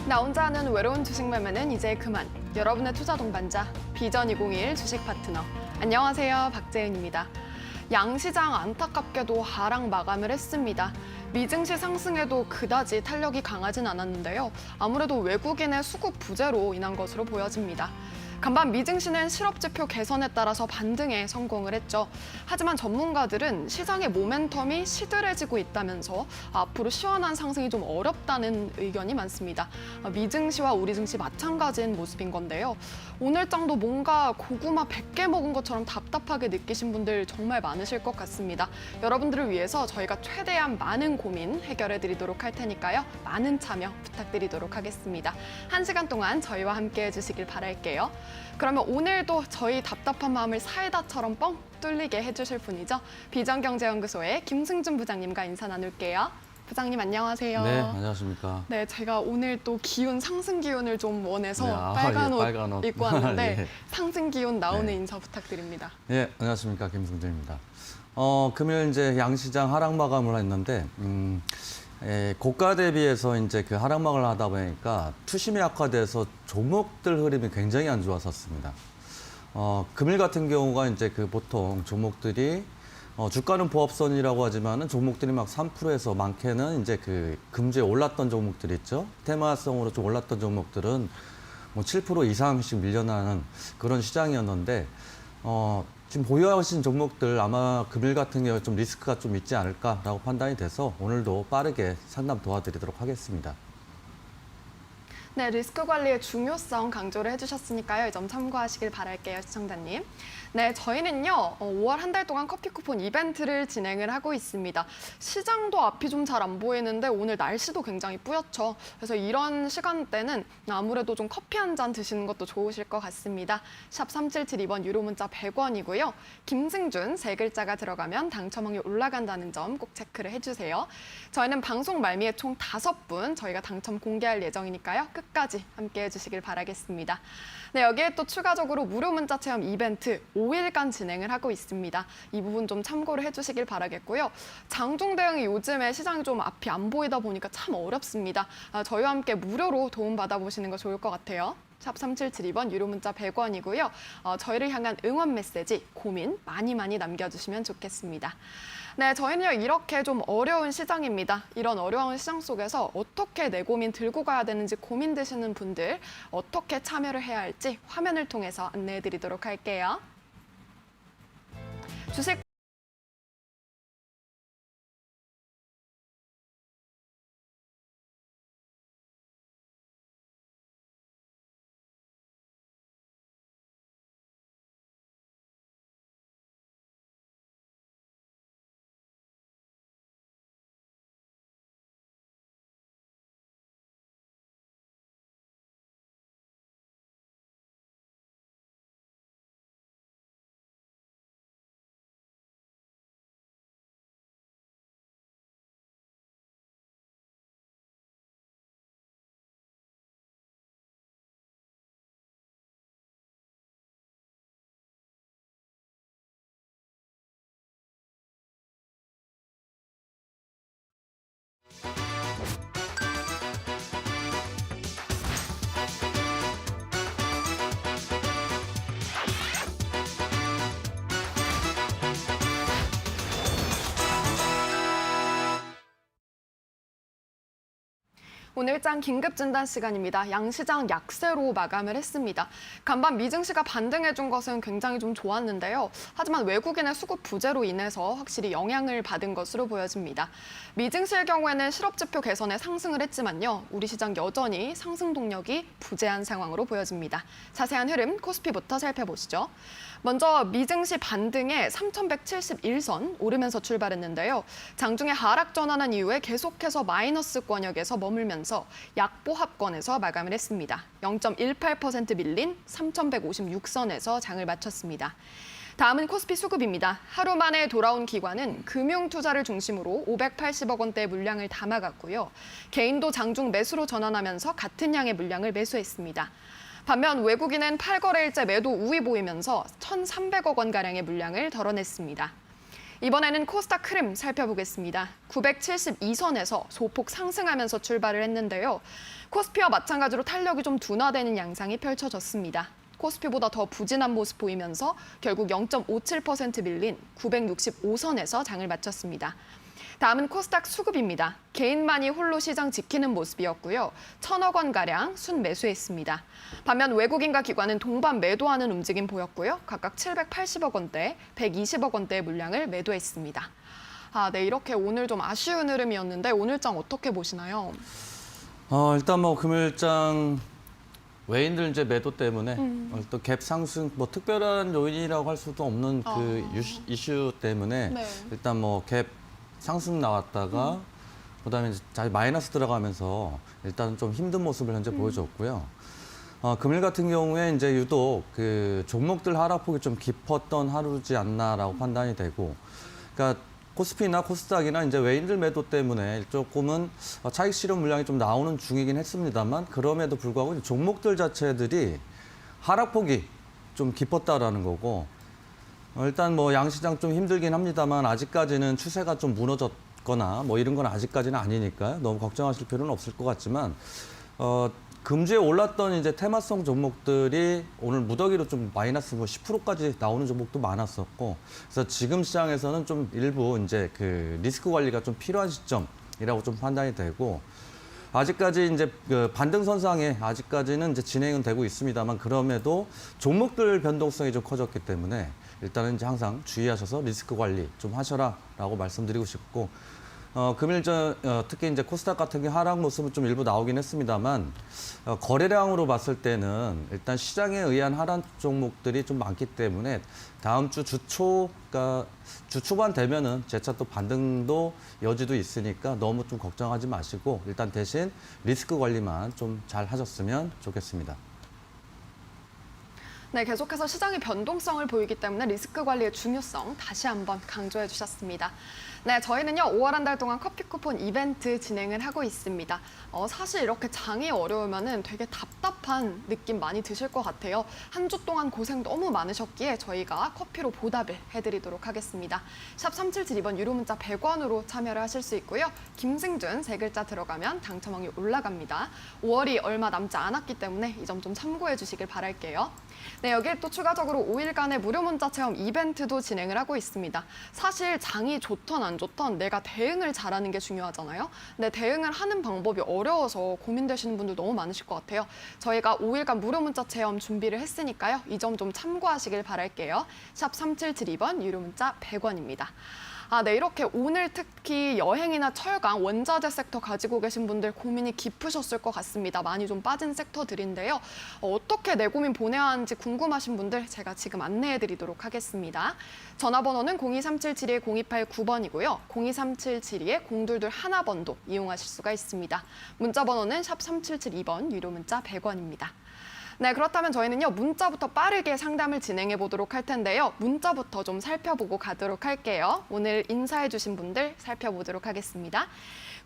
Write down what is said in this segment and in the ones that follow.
나 혼자 하는 외로운 주식 매매는 이제 그만. 여러분의 투자 동반자, 비전 2021 주식 파트너. 안녕하세요, 박재은입니다. 양시장 안타깝게도 하락 마감을 했습니다. 미증시 상승에도 그다지 탄력이 강하진 않았는데요. 아무래도 외국인의 수급 부재로 인한 것으로 보여집니다. 간밤 미증시는 실업지표 개선에 따라서 반등에 성공을 했죠. 하지만 전문가들은 시장의 모멘텀이 시들해지고 있다면서 앞으로 시원한 상승이 좀 어렵다는 의견이 많습니다. 미증시와 우리 증시 마찬가지인 모습인 건데요. 오늘장도 뭔가 고구마 100개 먹은 것처럼 답답하게 느끼신 분들 정말 많으실 것 같습니다. 여러분들을 위해서 저희가 최대한 많은 고민 해결해 드리도록 할 테니까요. 많은 참여 부탁드리도록 하겠습니다. 1시간 동안 저희와 함께 해주시길 바랄게요. 그러면 오늘도 저희 답답한 마음을 사이다처럼 뻥 뚫리게 해주실 분이죠. 비전경제연구소의 김승준 부장님과 인사 나눌게요. 부장님 안녕하세요. 네, 안녕하십니까. 네, 제가 오늘 또 기운, 상승 기운을 좀 원해서 네, 빨간 빨간 옷 입고 왔는데 예. 상승 기운 나오는 네. 인사 부탁드립니다. 네, 안녕하십니까. 김승준입니다. 금요일 이제 양시장 하락 마감을 했는데, 고가 대비해서 이제 그 하락 마감을 하다 보니까 투심이 악화돼서 종목들 흐름이 굉장히 안 좋았었습니다. 금일 같은 경우가 이제 그 보통 종목들이 주가는 보합선이라고 하지만은 종목들이 막 3%에서 많게는 이제 그 금주에 올랐던 종목들 있죠. 테마성으로 좀 올랐던 종목들은 뭐 7% 이상씩 밀려나는 그런 시장이었는데, 지금 보유하신 종목들 아마 금일 같은 경우에 좀 리스크가 좀 있지 않을까라고 판단이 돼서 오늘도 빠르게 상담 도와드리도록 하겠습니다. 네, 리스크 관리의 중요성 강조를 해주셨으니까요. 이 점 참고하시길 바랄게요, 시청자님. 네, 저희는요, 5월 한 달 동안 커피 쿠폰 이벤트를 진행을 하고 있습니다. 시장도 앞이 좀 잘 안 보이는데 오늘 날씨도 굉장히 뿌옇죠. 그래서 이런 시간대는 아무래도 좀 커피 한 잔 드시는 것도 좋으실 것 같습니다. 샵 3772번 유료 문자 100원이고요. 김승준 세 글자가 들어가면 당첨 확률 올라간다는 점 꼭 체크를 해주세요. 저희는 방송 말미에 총 5분 저희가 당첨 공개할 예정이니까요. 끝까지 함께 해주시길 바라겠습니다. 네, 여기에 또 추가적으로 무료 문자 체험 이벤트 5일간 진행을 하고 있습니다. 이 부분 좀 참고를 해주시길 바라겠고요. 장중 대응이 요즘에 시장이 좀 앞이 안 보이다 보니까 참 어렵습니다. 저희와 함께 무료로 도움 받아보시는 거 좋을 것 같아요. 샵 3772번 유료 문자 100원이고요. 저희를 향한 응원 메시지, 고민 많이 남겨주시면 좋겠습니다. 네, 저희는요 이렇게 좀 어려운 시장입니다. 이런 어려운 시장 속에서 어떻게 내 고민 들고 가야 되는지 고민되시는 분들 어떻게 참여를 해야 할지 화면을 통해서 안내해드리도록 할게요. 주식 오늘장 긴급 진단 시간입니다. 양시장 약세로 마감을 했습니다. 간밤 미증시가 반등해준 것은 굉장히 좀 좋았는데요. 하지만 외국인의 수급 부재로 인해서 확실히 영향을 받은 것으로 보여집니다. 미증시의 경우에는 실업지표 개선에 상승을 했지만요. 우리 시장 여전히 상승 동력이 부재한 상황으로 보여집니다. 자세한 흐름 코스피부터 살펴보시죠. 먼저 미증시 반등에 3,171선 오르면서 출발했는데요. 장중에 하락 전환한 이후에 계속해서 마이너스 권역에서 머물면서 약보합권에서 마감을 했습니다. 0.18% 밀린 3,156선에서 장을 마쳤습니다. 다음은 코스피 수급입니다. 하루 만에 돌아온 기관은 금융투자를 중심으로 580억 원대의 물량을 담아갔고요. 개인도 장중 매수로 전환하면서 같은 양의 물량을 매수했습니다. 반면 외국인은 8거래일째 매도 우위 보이면서 1,300억 원가량의 물량을 덜어냈습니다. 이번에는 코스닥 흐름 살펴보겠습니다. 972선에서 소폭 상승하면서 출발을 했는데요. 코스피와 마찬가지로 탄력이 좀 둔화되는 양상이 펼쳐졌습니다. 코스피보다 더 부진한 모습 보이면서 결국 0.57% 밀린 965선에서 장을 마쳤습니다. 다음은 코스닥 수급입니다. 개인만이 홀로 시장 지키는 모습이었고요. 1,000억 원가량 순매수했습니다. 반면 외국인과 기관은 동반 매도하는 움직임 보였고요. 각각 780억 원대, 120억 원대의 물량을 매도했습니다. 네, 이렇게 오늘 좀 아쉬운 흐름이었는데 오늘장 어떻게 보시나요? 일단 뭐 금요일장 외인들 이제 매도 때문에 또 갭 상승 뭐 특별한 요인이라고 할 수도 없는 그 이슈 때문에 네. 일단 뭐 갭 상승 나왔다가 그다음에 이제 잘 마이너스 들어가면서 일단 좀 힘든 모습을 현재 보여줬고요. 금일 같은 경우에 이제 유독 그 종목들 하락폭이 좀 깊었던 하루지 않나라고 판단이 되고, 그러니까 코스피나 코스닥이나 이제 외인들 매도 때문에 조금은 차익 실현 물량이 좀 나오는 중이긴 했습니다만, 그럼에도 불구하고 종목들 자체들이 하락폭이 좀 깊었다라는 거고, 일단 뭐 양시장 좀 힘들긴 합니다만 아직까지는 추세가 좀 무너졌거나 뭐 이런 건 아직까지는 아니니까 너무 걱정하실 필요는 없을 것 같지만, 금주에 올랐던 이제 테마성 종목들이 오늘 무더기로 좀 마이너스 뭐 10%까지 나오는 종목도 많았었고, 그래서 지금 시장에서는 좀 일부 이제 그 리스크 관리가 좀 필요한 시점이라고 좀 판단이 되고, 아직까지 이제 그 반등선상에 아직까지는 이제 진행은 되고 있습니다만, 그럼에도 종목들 변동성이 좀 커졌기 때문에 일단은 이제 항상 주의하셔서 리스크 관리 좀 하셔라라고 말씀드리고 싶고, 금일 특히 이제 코스닥 같은 게 하락 모습은 좀 일부 나오긴 했습니다만, 거래량으로 봤을 때는 일단 시장에 의한 하락 종목들이 좀 많기 때문에 다음 주 그러니까 주 초반 되면은 재차 또 반등도 여지도 있으니까 너무 좀 걱정하지 마시고 일단 대신 리스크 관리만 좀 잘 하셨으면 좋겠습니다. 네, 계속해서 시장의 변동성을 보이기 때문에 리스크 관리의 중요성 다시 한번 강조해 주셨습니다. 네, 저희는요 5월 한 달 동안 커피 쿠폰 이벤트 진행을 하고 있습니다. 사실 이렇게 장이 어려우면은 되게 답답한 느낌 많이 드실 것 같아요. 한 주 동안 고생 너무 많으셨기에 저희가 커피로 보답을 해드리도록 하겠습니다. 샵 3772번 유료 문자 100원으로 참여를 하실 수 있고요. 김승준 세 글자 들어가면 당첨 확률 올라갑니다. 5월이 얼마 남지 않았기 때문에 이 점 좀 참고해 주시길 바랄게요. 네, 여기에 또 추가적으로 5일간의 무료 문자 체험 이벤트도 진행을 하고 있습니다. 사실 장이 좋던 안 좋던 내가 대응을 잘하는 게 중요하잖아요. 근데 대응을 하는 방법이 어려워서 고민되시는 분들 너무 많으실 것 같아요. 저희가 5일간 무료 문자 체험 준비를 했으니까요. 이 점 좀 참고하시길 바랄게요. 샵 3772번 유료 문자 100원입니다. 네, 이렇게 오늘 특히 여행이나 철강, 원자재 섹터 가지고 계신 분들 고민이 깊으셨을 것 같습니다. 많이 좀 빠진 섹터들인데요. 어떻게 내 고민 보내야 하는지 궁금하신 분들 제가 지금 안내해 드리도록 하겠습니다. 전화번호는 02377-0289번이고요. 02377-0221번도 이용하실 수가 있습니다. 문자번호는 샵 3772번, 유료 문자 100원입니다. 네, 그렇다면 저희는요 문자부터 빠르게 상담을 진행해 보도록 할 텐데요. 문자부터 좀 살펴보고 가도록 할게요. 오늘 인사해 주신 분들 살펴보도록 하겠습니다.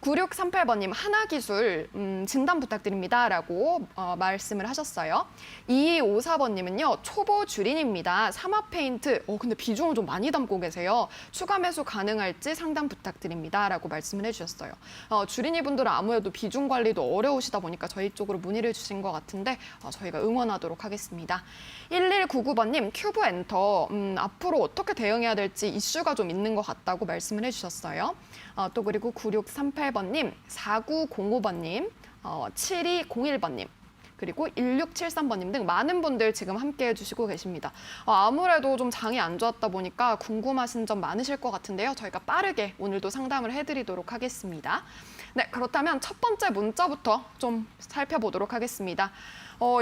9638번님 하나기술 진단 부탁드립니다 라고 말씀을 하셨어요. 2254번님은요 초보 주린입니다. 삼합페인트 근데 비중을 좀 많이 담고 계세요. 추가 매수 가능할지 상담 부탁드립니다 라고 말씀을 해주셨어요. 주린이 분들은 아무래도 비중 관리도 어려우시다 보니까 저희 쪽으로 문의를 주신 것 같은데 저희가 응원하도록 하겠습니다. 1199번님 큐브 엔터 앞으로 어떻게 대응해야 될지 이슈가 좀 있는 것 같다고 말씀을 해주셨어요. 또 그리고 9638번님, 4905번님, 7201번님, 그리고 1673번님 등 많은 분들 지금 함께 해주시고 계십니다. 아무래도 좀 장이 안 좋았다 보니까 궁금하신 점 많으실 것 같은데요. 저희가 빠르게 오늘도 상담을 해드리도록 하겠습니다. 네, 그렇다면 첫 번째 문자부터 좀 살펴보도록 하겠습니다.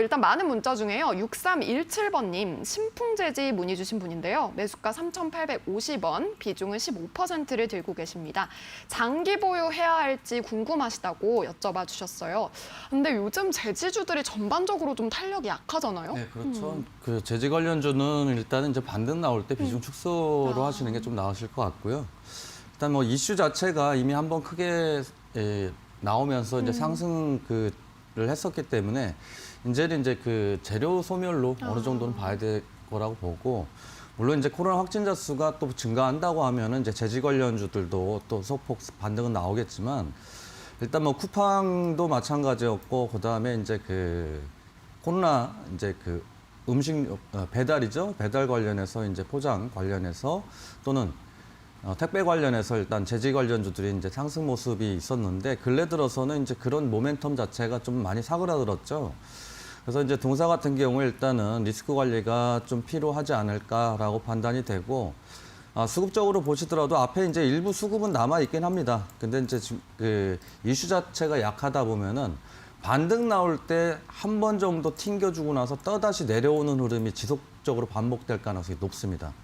일단 많은 문자 중에요. 6317번님 신풍재지 문의 주신 분인데요. 매수가 3,850원, 비중은 15%를 들고 계십니다. 장기 보유해야 할지 궁금하시다고 여쭤봐 주셨어요. 근데 요즘 재지주들이 전반적으로 좀 탄력이 약하잖아요. 네, 그렇죠. 그 재지 관련주는 일단은 이제 반등 나올 때 비중 축소로 하시는 게 좀 나으실 것 같고요. 일단 뭐 이슈 자체가 이미 한번 크게 나오면서 이제 상승 를 했었기 때문에 이제는 이제 그 재료 소멸로 어느 정도는 봐야 될 거라고 보고, 물론 이제 코로나 확진자 수가 또 증가한다고 하면은 이제 재지 관련주들도 또 소폭 반등은 나오겠지만 일단 뭐 쿠팡도 마찬가지였고 그다음에 이제 그 코로나 이제 그 음식 배달이죠. 배달 관련해서 이제 포장 관련해서 또는 택배 관련해서 일단 재지 관련주들이 이제 상승 모습이 있었는데 근래 들어서는 이제 그런 모멘텀 자체가 좀 많이 사그라들었죠. 그래서 이제 동사 같은 경우에 일단은 리스크 관리가 좀 필요하지 않을까라고 판단이 되고 수급적으로 보시더라도 앞에 이제 일부 수급은 남아 있긴 합니다. 근데 이제 지금 그 이슈 자체가 약하다 보면은 반등 나올 때 한 번 정도 튕겨주고 나서 또다시 내려오는 흐름이 지속적으로 반복될 가능성이 높습니다.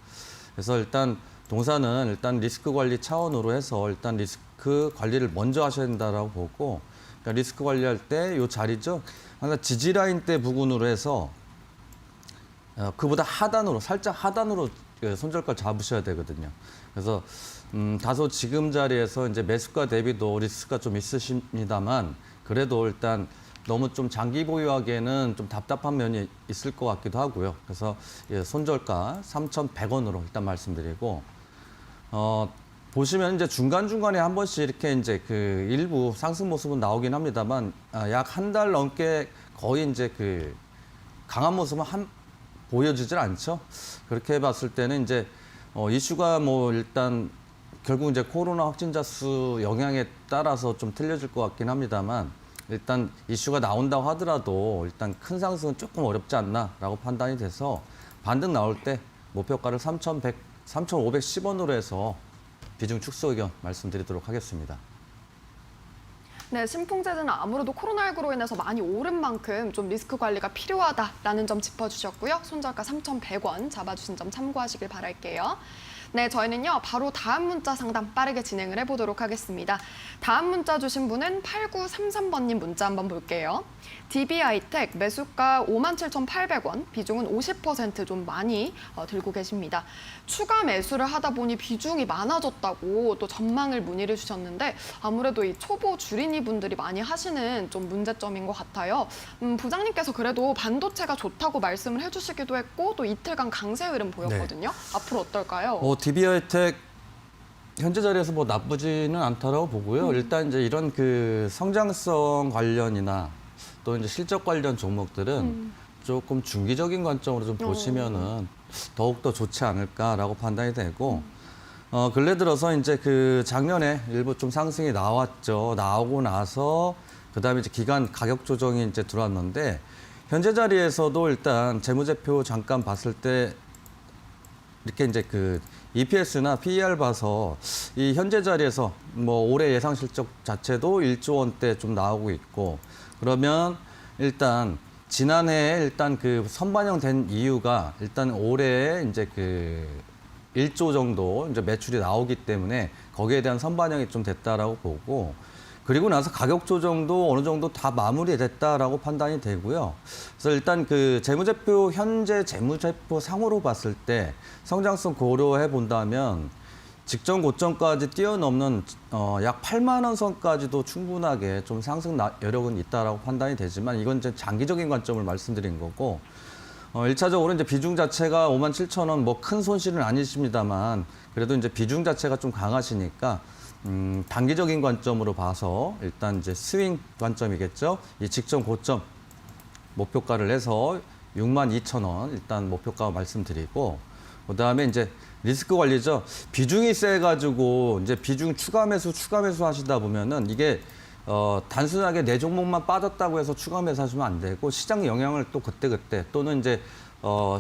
그래서 일단 동사는 일단 리스크 관리 차원으로 해서 일단 리스크 관리를 먼저 하셔야 된다라고 보고 그러니까 리스크 관리할 때 요 자리죠. 항상 지지 라인 대 부근으로 해서 그보다 하단으로 살짝 하단으로 손절가 잡으셔야 되거든요. 그래서 다소 지금 자리에서 이제 매수가 대비도 리스크가 좀 있으십니다만 그래도 일단 너무 좀 장기 보유하기에는 좀 답답한 면이 있을 것 같기도 하고요. 그래서 손절가 3,100원으로 일단 말씀드리고 보시면 이제 중간중간에 한 번씩 이렇게 이제 그 일부 상승 모습은 나오긴 합니다만 약 한 달 넘게 거의 이제 그 강한 모습은 보여지질 않죠. 그렇게 봤을 때는 이제 이슈가 뭐 일단 결국 이제 코로나 확진자 수 영향에 따라서 좀 틀려질 것 같긴 합니다만 일단 이슈가 나온다고 하더라도 일단 큰 상승은 조금 어렵지 않나라고 판단이 돼서 반등 나올 때 목표가를 3,510원으로 해서 비중 축소 의견 말씀드리도록 하겠습니다. 네, 신풍제는 아무래도 코로나19로 인해서 많이 오른 만큼 좀 리스크 관리가 필요하다라는 점 짚어주셨고요. 손절가 3,100원 잡아주신 점 참고하시길 바랄게요. 네, 저희는요 바로 다음 문자 상담 빠르게 진행을 해보도록 하겠습니다. 다음 문자 주신 분은 8933번님 문자 한번 볼게요. DB하이텍 매수가 57,800원, 비중은 50%좀 많이 들고 계십니다. 추가 매수를 하다 보니 비중이 많아졌다고 또 전망을 문의를 주셨는데 아무래도 이 초보 주린이 분들이 많이 하시는 좀 문제점인 것 같아요. 부장님께서 그래도 반도체가 좋다고 말씀을 해주시기도 했고 또 이틀간 강세 흐름 보였거든요. 앞으로 어떨까요? DB하이텍 현재 자리에서 뭐 나쁘지는 않다라고 보고요. 일단 이제 이런 그 성장성 관련이나 또 이제 실적 관련 종목들은 조금 중기적인 관점으로 좀 보시면은 더욱더 좋지 않을까라고 판단이 되고 근래 들어서 이제 그 작년에 일부 좀 상승이 나왔죠. 나오고 나서 그다음에 이제 기간 가격 조정이 이제 들어왔는데 현재 자리에서도 일단 재무제표 잠깐 봤을 때 이렇게 이제 그 EPS나 PER 봐서 이 현재 자리에서 뭐 올해 예상 실적 자체도 1조 원대 좀 나오고 있고 그러면 일단 지난해에 일단 그 선반영된 이유가 일단 올해 이제 그 1조 정도 이제 매출이 나오기 때문에 거기에 대한 선반영이 좀 됐다라고 보고 그리고 나서 가격 조정도 어느 정도 다 마무리됐다라고 판단이 되고요. 그래서 일단 그 재무제표 현재 재무제표 상으로 봤을 때 성장성 고려해 본다면 직전 고점까지 뛰어넘는 약 8만 원 선까지도 충분하게 좀 상승 여력은 있다라고 판단이 되지만 이건 이제 장기적인 관점을 말씀드린 거고 1차적으로 이제 비중 자체가 57,000원 뭐 큰 손실은 아니십니다만 그래도 이제 비중 자체가 좀 강하시니까 단기적인 관점으로 봐서 일단 이제 스윙 관점이겠죠. 이 직전 고점 목표가를 해서 62,000원 일단 목표가 말씀드리고 그다음에 이제 리스크 관리죠. 비중이 세가지고 이제 비중 추가 매수 하시다 보면은 이게 단순하게 내 종목만 빠졌다고 해서 추가 매수 하시면 안 되고 시장 영향을 또 그때 또는 이제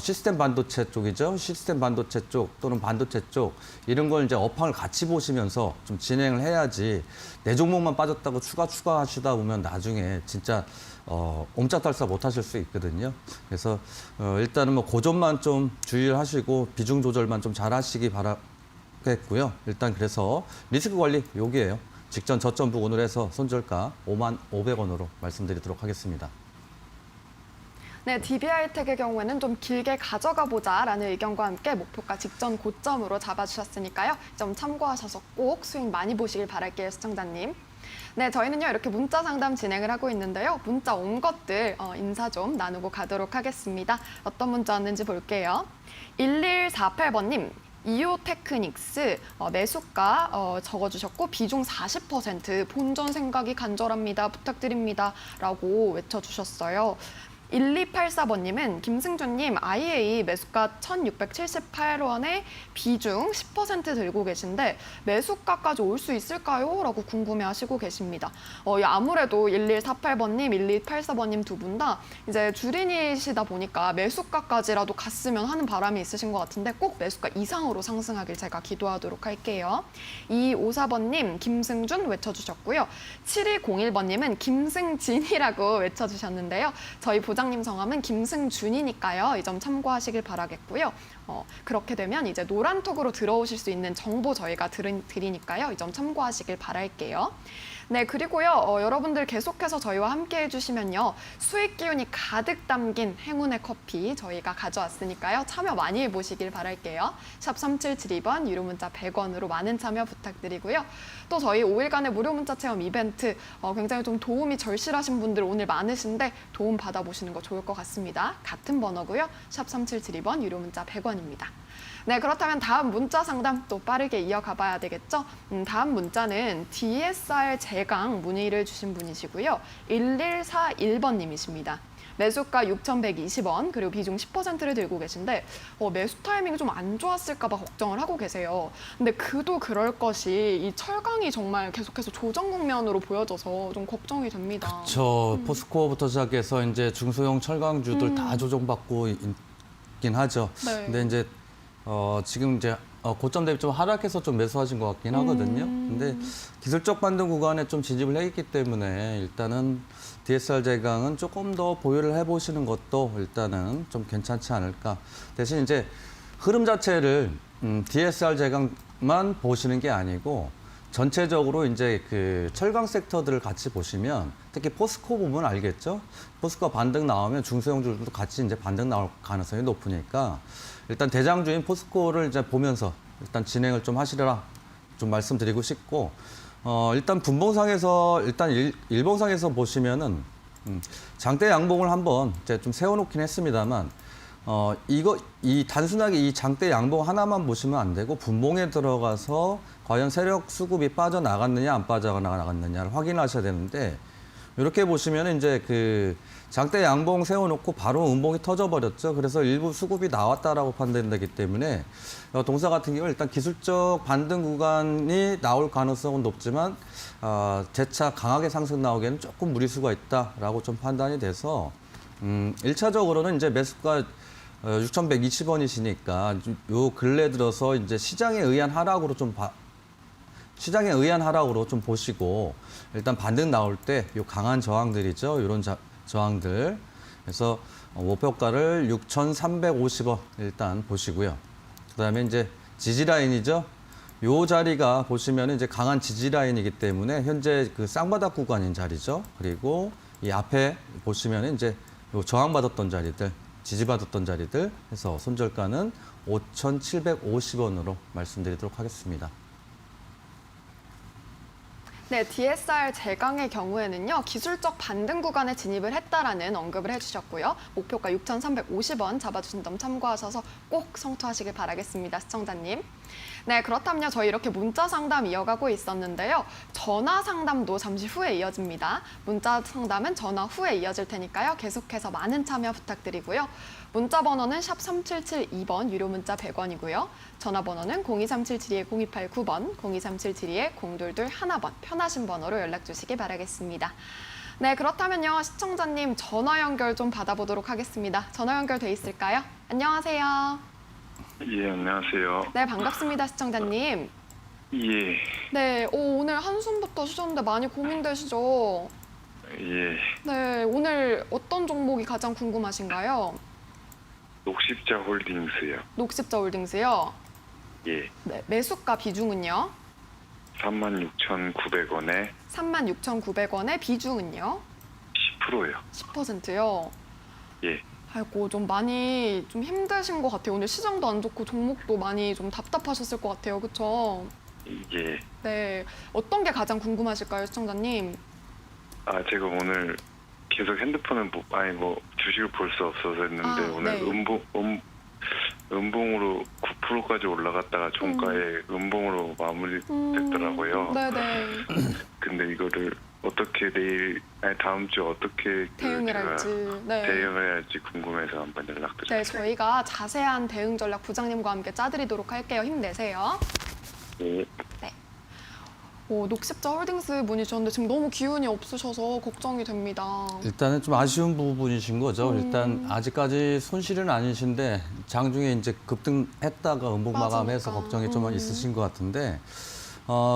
시스템 반도체 쪽이죠. 시스템 반도체 쪽 또는 반도체 쪽 이런 걸 이제 업황을 같이 보시면서 좀 진행을 해야지 내 종목만 빠졌다고 추가하시다 보면 나중에 진짜 옴짝달싹 못 하실 수 있거든요. 그래서 일단은 뭐 고점만 좀 주의를 하시고 비중 조절만 좀 잘 하시기 바라겠고요. 일단 그래서 리스크 관리 여기에요. 직전 저점 부근으로 해서 손절가 55,500원으로 말씀드리도록 하겠습니다. 네, DB하이텍의 경우에는 좀 길게 가져가 보자라는 의견과 함께 목표가 직전 고점으로 잡아주셨으니까요. 이 점 참고하셔서 꼭 수익 많이 보시길 바랄게요, 시청자님. 네, 저희는요 이렇게 문자 상담 진행을 하고 있는데요. 문자 온 것들 인사 좀 나누고 가도록 하겠습니다. 어떤 문자 왔는지 볼게요. 1148번님. 이오테크닉스 매수가 적어주셨고 비중 40% 본전 생각이 간절합니다. 부탁드립니다. 라고 외쳐주셨어요. 1284번님은 김승준님 IA 매수가 1,678원에 비중 10% 들고 계신데 매수가까지 올 수 있을까요? 라고 궁금해하시고 계십니다. 아무래도 1148번님, 1284번님 두 분 다 이제 주린이시다 보니까 매수가까지라도 갔으면 하는 바람이 있으신 것 같은데 꼭 매수가 이상으로 상승하길 제가 기도하도록 할게요. 2254번님 김승준 외쳐주셨고요. 7201번님은 김승진이라고 외쳐주셨는데요. 저희 보장님 성함은 김승준이니까요. 이 점 참고하시길 바라겠고요. 그렇게 되면 이제 노란톡으로 들어오실 수 있는 정보 저희가 드리니까요. 이 점 참고하시길 바랄게요. 네, 그리고요. 여러분들 계속해서 저희와 함께 해주시면요. 수익 기운이 가득 담긴 행운의 커피 저희가 가져왔으니까요. 참여 많이 해보시길 바랄게요. 샵 3772번 유료 문자 100원으로 많은 참여 부탁드리고요. 또 저희 5일간의 무료 문자 체험 이벤트 굉장히 좀 도움이 절실하신 분들 오늘 많으신데 도움 받아보시는 거 좋을 것 같습니다. 같은 번호고요. 샵 3772번 유료 문자 100원입니다. 네, 그렇다면 다음 문자 상담 또 빠르게 이어가 봐야 되겠죠? 다음 문자는 DSR 제강 문의를 주신 분이시고요. 1141번님이십니다. 매수가 6,120원, 그리고 비중 10%를 들고 계신데 매수 타이밍이 좀 안 좋았을까 봐 걱정을 하고 계세요. 근데 그도 그럴 것이 이 철강이 정말 계속해서 조정 국면으로 보여져서 좀 걱정이 됩니다. 그렇죠. 포스코부터 시작해서 이제 중소형 철강주들 다 조정받고 있긴 하죠. 네. 근데 이제 지금 이제 고점 대비 좀 하락해서 좀 매수하신 것 같긴 하거든요. 근데 기술적 반등 구간에 좀 진입을 했기 때문에 일단은 DSR 제강은 조금 더 보유를 해보시는 것도 일단은 좀 괜찮지 않을까. 대신 이제 흐름 자체를 DSR 제강만 보시는 게 아니고 전체적으로 이제 그 철강 섹터들을 같이 보시면 특히 포스코 부분 알겠죠? 포스코가 반등 나오면 중소형주들도 같이 이제 반등 나올 가능성이 높으니까 일단 대장주인 포스코를 이제 보면서 일단 진행을 좀 하시라 좀 말씀드리고 싶고 일단 분봉상에서 일단 일봉상에서 보시면은 장대 양봉을 한번 이제 좀 세워놓긴 했습니다만 이 단순하게 이 장대 양봉 하나만 보시면 안 되고 분봉에 들어가서 과연 세력 수급이 빠져나갔느냐 안 빠져나갔느냐를 확인하셔야 되는데 이렇게 보시면 이제 그 장대 양봉 세워놓고 바로 음봉이 터져버렸죠. 그래서 일부 수급이 나왔다라고 판단되기 때문에 동사 같은 경우는 일단 기술적 반등 구간이 나올 가능성은 높지만 재차 강하게 상승 나오기에는 조금 무리수가 있다라고 좀 판단이 돼서 1차적으로는 이제 매수가 6,120원이시니까 요 근래 들어서 이제 시장에 의한 하락으로 좀 보시고 일단 반등 나올 때 요 강한 저항들이죠. 이런 저항들. 그래서 목표가를 6,350원 일단 보시고요. 그다음에 이제 지지 라인이죠. 요 자리가 보시면 이제 강한 지지 라인이기 때문에 현재 그 쌍바닥 구간인 자리죠. 그리고 이 앞에 보시면 이제 요 저항받았던 자리들, 지지받았던 자리들 해서 손절가는 5,750원으로 말씀드리도록 하겠습니다. 네, DSR 제강의 경우에는요. 기술적 반등 구간에 진입을 했다라는 언급을 해주셨고요. 목표가 6,350원 잡아주신 점 참고하셔서 꼭 성투하시길 바라겠습니다. 시청자님. 네, 그렇다면요. 저희 이렇게 문자 상담 이어가고 있었는데요. 전화 상담도 잠시 후에 이어집니다. 문자 상담은 전화 후에 이어질 테니까요. 계속해서 많은 참여 부탁드리고요. 문자 번호는 샵 3772번 유료 문자 100원이고요. 전화 번호는 02377-0289번, 02377-0221번 편하신 번호로 연락 주시기 바라겠습니다. 네, 그렇다면요. 시청자님 전화 연결 좀 받아보도록 하겠습니다. 전화 연결돼 있을까요? 안녕하세요. 예, 안녕하세요. 네, 반갑습니다. 시청자님. 예, 네, 오늘 한숨부터 쉬셨는데 많이 고민되시죠? 예. 네, 오늘 어떤 종목이 가장 궁금하신가요? 녹십자 홀딩스요. 녹십자 홀딩스요? 예, 네, 매수가 비중은요? 36,900원에 36,900원의 비중은요? 10%요. 10%요? 예, 아이고, 좀 많이 좀 힘드신 것 같아요. 오늘 시장도 안 좋고 종목도 많이 좀 답답하셨을 것 같아요. 그렇죠? 예. 네. 어떤 게 가장 궁금하실까요, 시청자님? 아, 제가 오늘 계속 핸드폰을 주식을 볼 수 없어서 했는데 아, 오늘 네. 음봉으로 9%까지 올라갔다가 종가에 음봉으로 마무리됐더라고요. 네네. 근데 이거를 어떻게 다음 주 어떻게 대응을 제가 할지. 네. 대응을 해야 할지 궁금해서 한번 네, 연락드렸어요. 저희가 자세한 대응 전략 부장님과 함께 짜드리도록 할게요. 힘내세요. 예. 녹십자 홀딩스 분이 주셨는데 지금 너무 기운이 없으셔서 걱정이 됩니다. 일단은 좀 아쉬운 부분이신 거죠. 일단 아직까지 손실은 아니신데 장중에 이제 급등했다가 음봉 마감해서 맞으니까. 걱정이 좀 있으신 것 같은데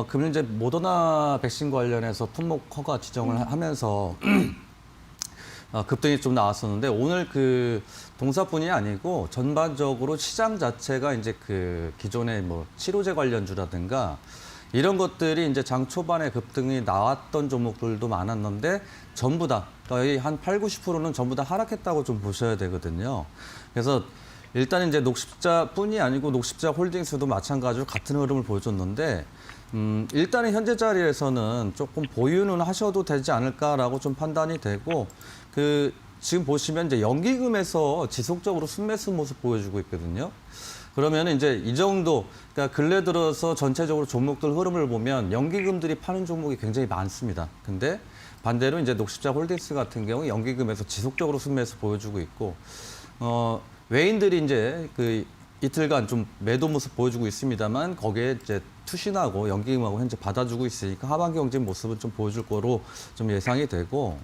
금일 이제 모더나 백신 관련해서 품목 허가 지정을 하면서 급등이 좀 나왔었는데 오늘 그 동사뿐이 아니고 전반적으로 시장 자체가 이제 그 기존의 뭐 치료제 관련주라든가 이런 것들이 이제 장 초반에 급등이 나왔던 종목들도 많았는데 전부 다 거의 한 8, 90%는 전부 다 하락했다고 좀 보셔야 되거든요. 그래서 일단 이제 녹십자뿐이 아니고 녹십자 홀딩스도 마찬가지로 같은 흐름을 보여줬는데 일단은 현재 자리에서는 조금 보유는 하셔도 되지 않을까라고 좀 판단이 되고 지금 보시면 이제 연기금에서 지속적으로 순매수 모습 보여주고 있거든요. 그러면 이제 이 정도, 그러니까 근래 들어서 전체적으로 종목들 흐름을 보면 연기금들이 파는 종목이 굉장히 많습니다. 근데 반대로 이제 녹십자 홀딩스 같은 경우 연기금에서 지속적으로 순매수 보여주고 있고, 외인들이 이제 그 이틀간 좀 매도 모습 보여주고 있습니다만 거기에 이제 투신하고 연기금하고 현재 받아주고 있으니까 하반기 경제 모습은 좀 보여줄 거로 좀 예상이 되고,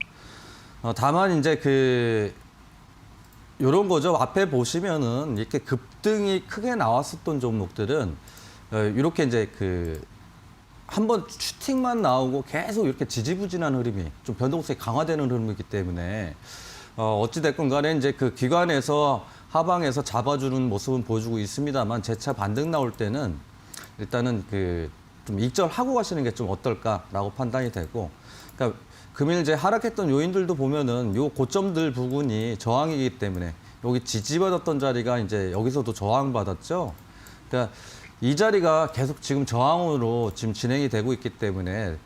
다만 이제 요런 거죠. 앞에 보시면은 이렇게 급등이 크게 나왔었던 종목들은 이렇게 이제 한번 슈팅만 나오고 계속 이렇게 지지부진한 흐름이 좀 변동성이 강화되는 흐름이기 때문에 어찌됐건 간에 이제 그 기관에서 하방에서 잡아주는 모습은 보여주고 있습니다만 재차 반등 나올 때는 일단은 좀 익절하고 가시는 게 좀 어떨까라고 판단이 되고, 그러니까 금일 이제 하락했던 요인들도 보면은 요 고점들 부분이 저항이기 때문에 여기 지지받았던 자리가 이제 여기서도 저항받았죠. 그러니까 이 자리가 계속 지금 저항으로 지금 진행이 되고 있기 때문에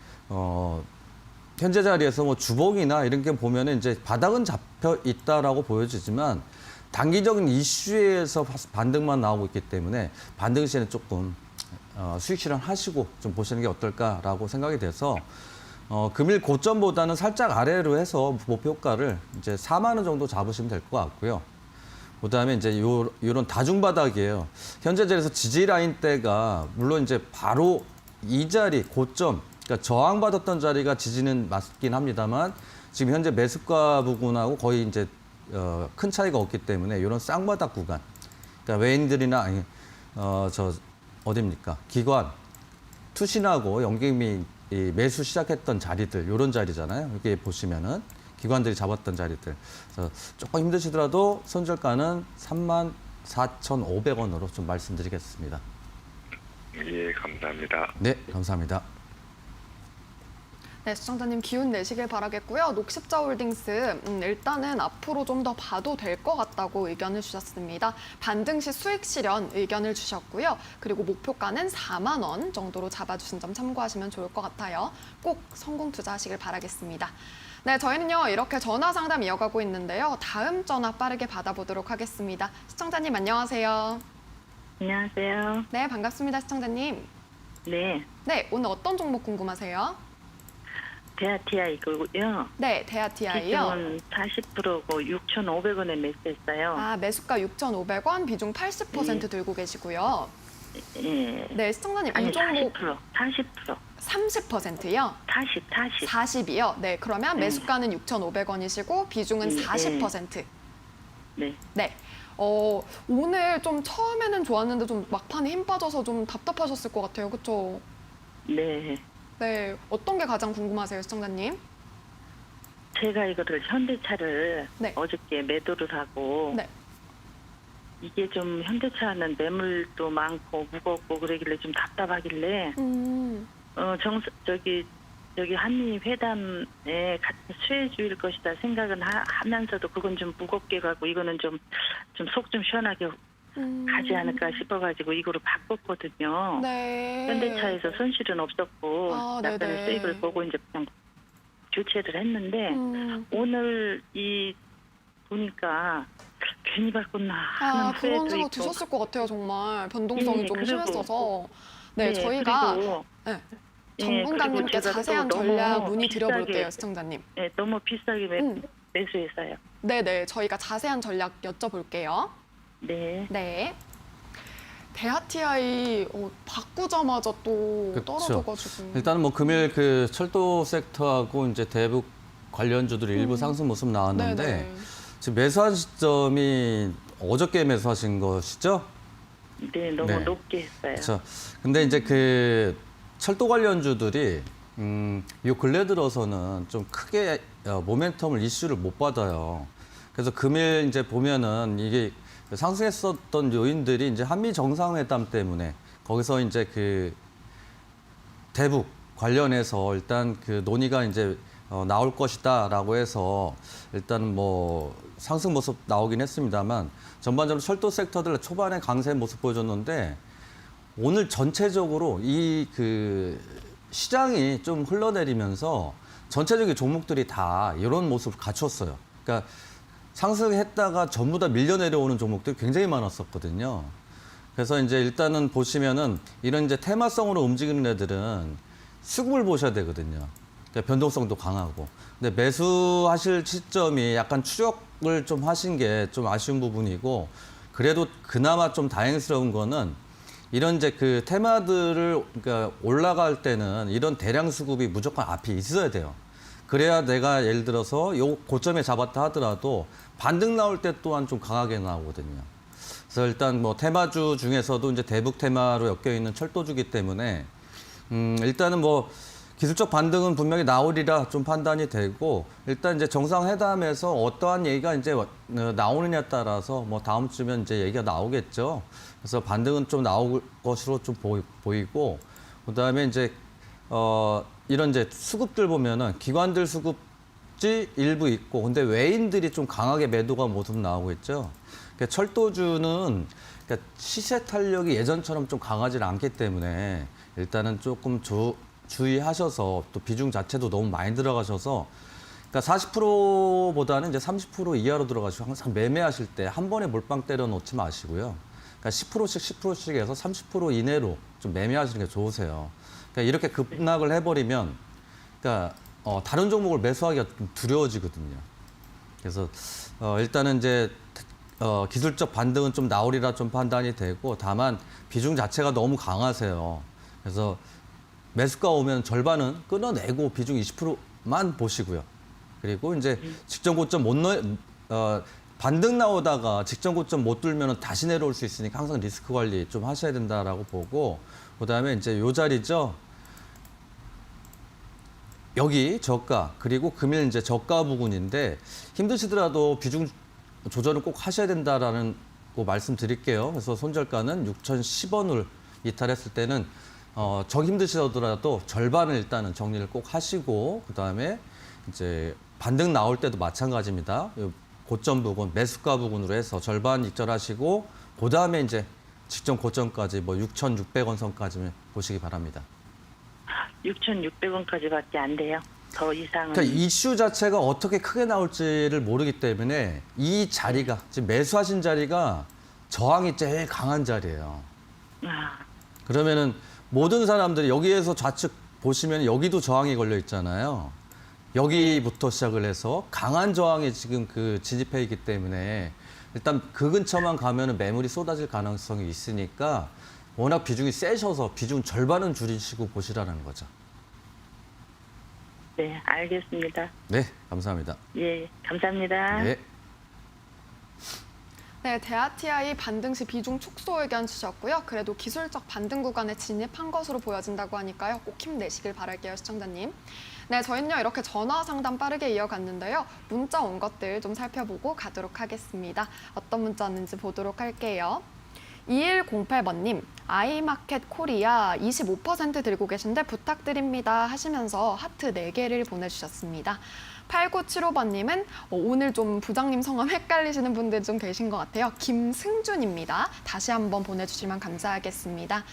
현재 자리에서 뭐 주봉이나 이런 게 보면은 이제 바닥은 잡혀 있다라고 보여지지만 단기적인 이슈에서 반등만 나오고 있기 때문에 반등 시에는 조금 수익 실현하시고 좀 보시는 게 어떨까라고 생각이 돼서 금일 고점보다는 살짝 아래로 해서 목표가를 이제 4만 원 정도 잡으시면 될 것 같고요. 그다음에 이제 요런 다중바닥이에요. 현재 자리에서 지지 라인대가 물론 이제 바로 이 자리 고점, 그러니까 저항받았던 자리가 지지는 맞긴 합니다만 지금 현재 매수가 부분하고 거의 이제 큰 차이가 없기 때문에 이런 쌍바닥 구간, 그러니까 외인들이나 어딥니까? 기관, 투신하고 연기금이 매수 시작했던 자리들, 이런 자리잖아요. 이렇게 보시면은 기관들이 잡았던 자리들. 그래서 조금 힘드시더라도 손절가는 34,500원으로 좀 말씀드리겠습니다. 예, 감사합니다. 네, 감사합니다. 네, 시청자님 기운 내시길 바라겠고요. 녹십자 홀딩스 일단은 앞으로 좀 더 봐도 될 것 같다고 의견을 주셨습니다. 반등 시 수익 실현 의견을 주셨고요. 그리고 목표가는 4만 원 정도로 잡아주신 점 참고하시면 좋을 것 같아요. 꼭 성공 투자하시길 바라겠습니다. 네, 저희는요 이렇게 전화 상담 이어가고 있는데요. 다음 전화 빠르게 받아보도록 하겠습니다. 시청자님 안녕하세요. 안녕하세요. 네, 반갑습니다, 시청자님. 네, 네, 오늘 어떤 종목 궁금하세요? 대아티아이고요. 네, 대아티아이요. 비중은 40%고 6,500원에 매수했어요. 아, 매수가 6,500원, 비중 80% 들고 계시고요. 예. 네, 시청자님 아니, 이 종목 40%. 30%요? 40. 40이요? 네, 그러면 네. 매수가는 6,500원이시고 비중은 네. 40%. 네. 네. 오늘 좀 처음에는 좋았는데 좀 막판에 힘 빠져서 좀 답답하셨을 것 같아요. 그렇죠? 네. 네. 어떤 게 가장 궁금하세요, 시청자님? 제가 이거를 현대차를 네. 어저께 매도를 하고 네. 이게 좀 현대차는 매물도 많고 무겁고 그러길래 좀 답답하길래 음. 여기 한미 회담에 같이 수혜 주일 것이다 생각은 하면서도 그건 좀 무겁게 가고 이거는 좀 속 좀 시원하게 가지 않을까 싶어가지고 이거로 바꿨거든요. 네. 현대차에서 손실은 없었고 아, 약간의 네네. 수익을 보고 이제 그냥 교체를 했는데 오늘 이 보니까 괜히 바꿨나 하는 그런 후회도 생각 있고. 드셨을 것 같아요, 정말. 변동성이 예, 좀 그리고 심했어서. 네, 저희가 그리고, 네, 예, 전문가님께 그리고 제가 또 자세한 너무 전략 문의 비싸게- 드려볼게요, 시청자님. 네, 너무 비싸게 음. 매수했어요. 네네, 저희가 자세한 전략 여쭤볼게요. 네. 네. 데아티아이 바꾸자마자 또 그쵸. 떨어져가지고. 일단은 뭐 금일 그 철도 섹터하고 이제 대북 관련주들이 일부 상승 모습 나왔는데 네네. 지금 매수한 시점이 어저께 매수하신 것이죠? 네, 너무 네. 높게 했어요. 그렇죠. 근데 이제 그 철도 관련주들이 요 근래 들어서는 좀 크게 모멘텀을 이슈를 못 받아요. 그래서 금일 이제 보면은 이게 상승했었던 요인들이 이제 한미 정상회담 때문에 거기서 이제 그 대북 관련해서 일단 그 논의가 이제 나올 것이다라고 해서 일단은 뭐 상승 모습 나오긴 했습니다만 전반적으로 철도 섹터들 초반에 강세 모습 보여줬는데 오늘 전체적으로 이 그 시장이 좀 흘러내리면서 전체적인 종목들이 다 이런 모습을 갖췄어요. 그러니까 상승했다가 전부 다 밀려 내려오는 종목들이 굉장히 많았었거든요. 그래서 이제 일단은 보시면은 이런 이제 테마성으로 움직이는 애들은 수급을 보셔야 되거든요. 그러니까 변동성도 강하고. 근데 매수하실 시점이 약간 추적을 좀 하신 게 좀 아쉬운 부분이고, 그래도 그나마 좀 다행스러운 거는 이런 이제 그 테마들을 그러니까 올라갈 때는 이런 대량 수급이 무조건 앞에 있어야 돼요. 그래야 내가 예를 들어서 요 고점에 잡았다 하더라도 반등 나올 때 또한 좀 강하게 나오거든요. 그래서 일단 뭐 테마주 중에서도 이제 대북 테마로 엮여 있는 철도주기 때문에 일단은 뭐 기술적 반등은 분명히 나오리라 좀 판단이 되고 일단 이제 정상회담에서 어떠한 얘기가 이제 나오느냐에 따라서 뭐 다음 주면 이제 얘기가 나오겠죠. 그래서 반등은 좀 나올 것으로 좀 보이고 그다음에 이제 이런 이제 수급들 보면은 기관들 수급지 일부 있고 근데 외인들이 좀 강하게 매도가 모습 나오고 있죠. 그러니까 철도주는 그러니까 시세 탄력이 예전처럼 좀 강하지 않기 때문에 일단은 조금 주의하셔서 또 비중 자체도 너무 많이 들어가셔서 그러니까 40%보다는 이제 30% 이하로 들어가시고 항상 매매하실 때 한 번에 몰빵 때려 놓지 마시고요. 그러니까 10%씩 해서 30% 이내로 좀 매매하시는 게 좋으세요. 그러니까 이렇게 급락을 해버리면 그러니까 다른 종목을 매수하기가 좀 두려워지거든요. 그래서 일단은 이제 기술적 반등은 좀 나오리라 좀 판단이 되고 다만 비중 자체가 너무 강하세요. 그래서 매수가 오면 절반은 끊어내고 비중 20%만 보시고요. 그리고 이제 직전 고점 반등 나오다가 직전 고점 못 뚫면 다시 내려올 수 있으니까 항상 리스크 관리 좀 하셔야 된다라고 보고 그다음에 이제 요 자리죠. 여기 저가 그리고 금일 이제 저가 부분인데 힘드시더라도 비중 조절은 꼭 하셔야 된다라는 거 말씀드릴게요. 그래서 손절가는 6,010원을 이탈했을 때는 정 힘드시더라도 절반을 일단은 정리를 꼭 하시고 그다음에 이제 반등 나올 때도 마찬가지입니다. 고점 부분 매수가 부분으로 해서 절반 익절하시고 그다음에 이제 직전 고점까지 뭐 6,600원 선까지 보시기 바랍니다. 6,600원까지밖에 안 돼요. 더 이상은. 그러니까 이슈 자체가 어떻게 크게 나올지를 모르기 때문에 이 자리가 지금 매수하신 자리가 저항이 제일 강한 자리예요. 아, 그러면은 모든 사람들이 여기에서 좌측 보시면 여기도 저항이 걸려 있잖아요. 여기부터 시작을 해서 강한 저항이 지금 그 진입해 있기 때문에 일단 그 근처만 가면은 매물이 쏟아질 가능성이 있으니까 워낙 비중이 세셔서 비중 절반은 줄이시고 보시라는 거죠. 네, 알겠습니다. 네, 감사합니다. 예, 감사합니다. 네. 네, 데아티아이 반등 시 비중 축소 의견 주셨고요. 그래도 기술적 반등 구간에 진입한 것으로 보여진다고 하니까요. 꼭 힘내시길 바랄게요, 시청자님. 네, 저희는요 이렇게 전화 상담 빠르게 이어갔는데요. 문자 온 것들 좀 살펴보고 가도록 하겠습니다. 어떤 문자 왔는지 보도록 할게요. 2108번님, 아이마켓 코리아 25% 들고 계신데 부탁드립니다 하시면서 하트 4개를 보내주셨습니다. 8975번님은 오늘 좀 부장님 성함 헷갈리시는 분들 좀 계신 것 같아요. 김승준입니다. 다시 한번 보내주시면 감사하겠습니다.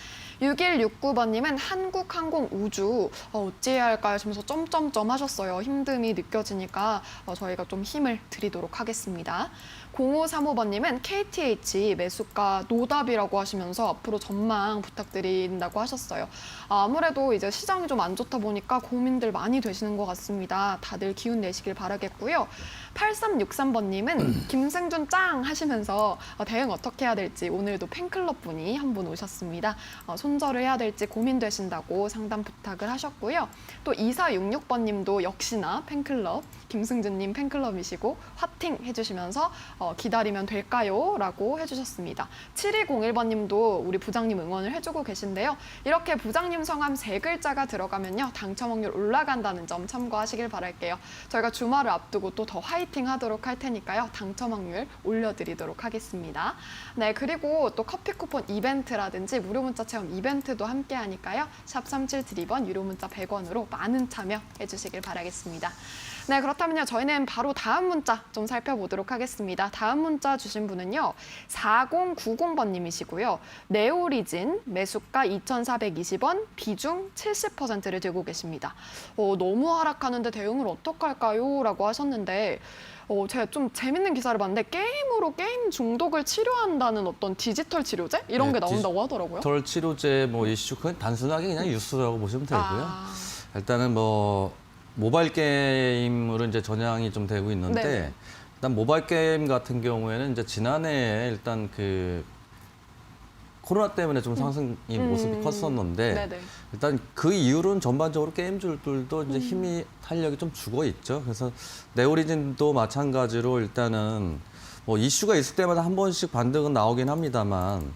6169번님은 한국항공우주 어찌해야 할까요? 하시면서 점점점 하셨어요. 힘듦이 느껴지니까 저희가 좀 힘을 드리도록 하겠습니다. 0535번님은 KTH 매수가 노답이라고 하시면서 앞으로 전망 부탁드린다고 하셨어요. 아무래도 이제 시장이 좀 안 좋다 보니까 고민들 많이 되시는 것 같습니다. 다들 기운 내시길 바라겠고요. 8363번님은 김승준 짱 하시면서 대응 어떻게 해야 될지 오늘도 팬클럽 분이 한 분 오셨습니다. 손절을 해야 될지 고민되신다고 상담 부탁을 하셨고요. 또 2466번님도 역시나 팬클럽, 김승준님 팬클럽이시고 화팅 해주시면서 기다리면 될까요? 라고 해주셨습니다. 7201번님도 우리 부장님 응원을 해주고 계신데요. 이렇게 부장님 성함 3글자가 들어가면요. 당첨 확률 올라간다는 점 참고하시길 바랄게요. 저희가 주말을 앞두고 또 더 화이팅 하도록 할 테니까요. 당첨 확률 올려드리도록 하겠습니다. 네, 그리고 또 커피 쿠폰 이벤트라든지 무료 문자 체험 이벤트도 함께 하니까요. 샵 3772번 유료 문자 100원으로 많은 참여해 주시길 바라겠습니다. 네, 그렇다면요. 저희는 바로 다음 문자 좀 살펴보도록 하겠습니다. 다음 문자 주신 분은요. 4090번님이시고요. 네오리진 매수가 2,420원, 비중 70%를 들고 계십니다. 너무 하락하는데 대응을 어떡할까요? 라고 하셨는데 제가 좀 재밌는 기사를 봤는데 게임으로 게임 중독을 치료한다는 어떤 디지털 치료제? 이런 게 나온다고 하더라고요. 디지털 치료제 뭐 이슈, 그건 단순하게 그냥 뉴스라고 보시면 되고요. 일단은 뭐 모바일 게임으로 이제 전향이 좀 되고 있는데 네네. 일단 모바일 게임 같은 경우에는 이제 지난해에 일단 그 코로나 때문에 좀 상승이 모습이 컸었는데 네네. 일단 그 이후로는 전반적으로 게임주들도 이제 힘이 탄력이 좀 죽어 있죠. 그래서 네오리진도 마찬가지로 일단은 뭐 이슈가 있을 때마다 한 번씩 반등은 나오긴 합니다만